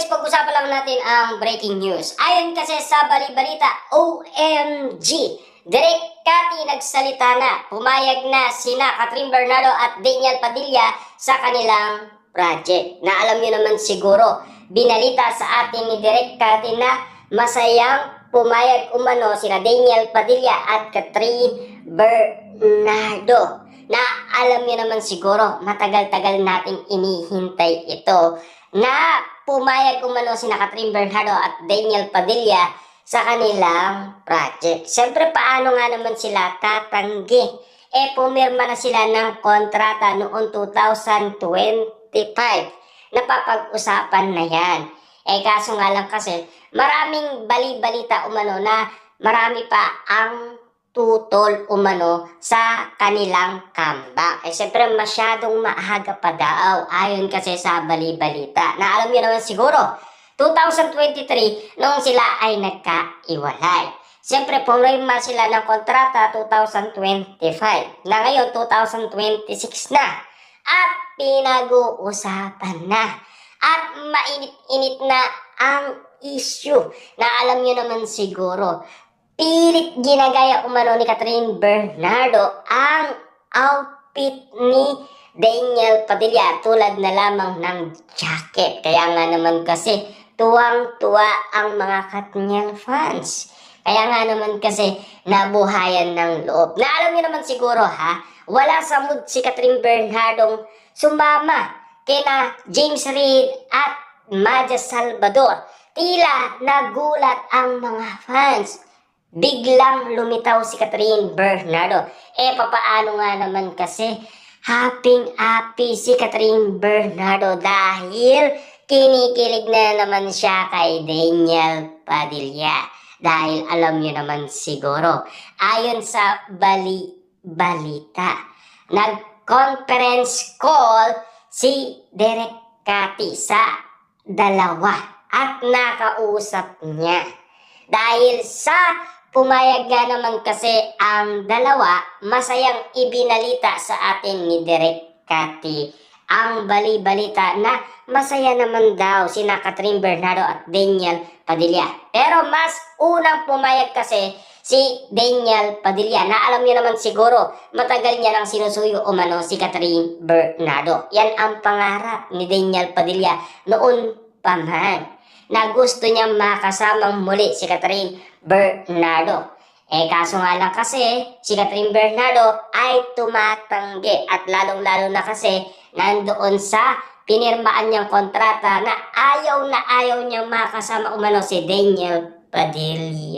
pag-usapan lang natin ang breaking news. Ayon kasi sa bali-balita, OMG! Direk Cathy nagsalita na, pumayag na sina Catherine Bernardo at Daniel Padilla sa kanilang project. Na alam niyo naman siguro, binalita sa atin ni Direk Cathy na masayang pumayag umano sina Daniel Padilla at Catherine Bernardo. Na alam niyo naman siguro, matagal-tagal nating inihintay ito na pumayag umano sina Catherine Bernardo at Daniel Padilla sa kanilang project. Siyempre, paano nga naman sila tatanggi? Pumirma na sila ng kontrata noong 2025. Napapag-usapan na yan. Kaso nga lang kasi, maraming bali-balita umano na marami pa ang tutol umano sa kanilang comeback. Siyempre, masyadong maaga pa daw ayon kasi sa bali-balita. Na alam niyo naman siguro, 2023 noong sila ay nagkaiwalay. Siyempre, pumirma sila ng kontrata 2025. Na ngayon, 2026 na. At pinag-uusapan na. At mainit-init na ang issue. Na alam niyo naman siguro, pilit ginagaya umano ni Catherine Bernardo ang outfit ni Daniel Padilla tulad na lamang ng jacket. Kaya nga naman kasi tuwang-tuwa ang mga Katniel fans. Kaya nga naman kasi nabuhayan ng loob. Na alam niyo naman siguro wala sa mood si Catherine Bernardo sumama kina James Reid at Maja Salvador. Tila nagulat ang mga fans. Biglang lumitaw si Catherine Bernardo. Papaano nga naman kasi happy si Catherine Bernardo dahil kinikilig na naman siya kay Daniel Padilla. Dahil alam niyo naman siguro, ayon sa bali-balita, nag-conference call si Direk Cathy sa dalawa at nakausap niya. Dahil sa pumayag nga naman kasi ang dalawa, masayang ibinalita sa atin ni Direk Cathy ang bali-balita na masaya naman daw sina Catherine Bernardo at Daniel Padilla. Pero mas unang pumayag kasi si Daniel Padilla na alam niyo naman siguro matagal niya nang sinusuyo umano si Catherine Bernardo. Yan ang pangarap ni Daniel Padilla noon pa man na gusto niya makasamang muli si Catherine Bernardo. Kaso nga lang kasi si Catherine Bernardo ay tumatanggi at lalong-lalo na kasi nandoon sa pinirmaan niyang kontrata na ayaw niyang makasama umano si Daniel Padilla.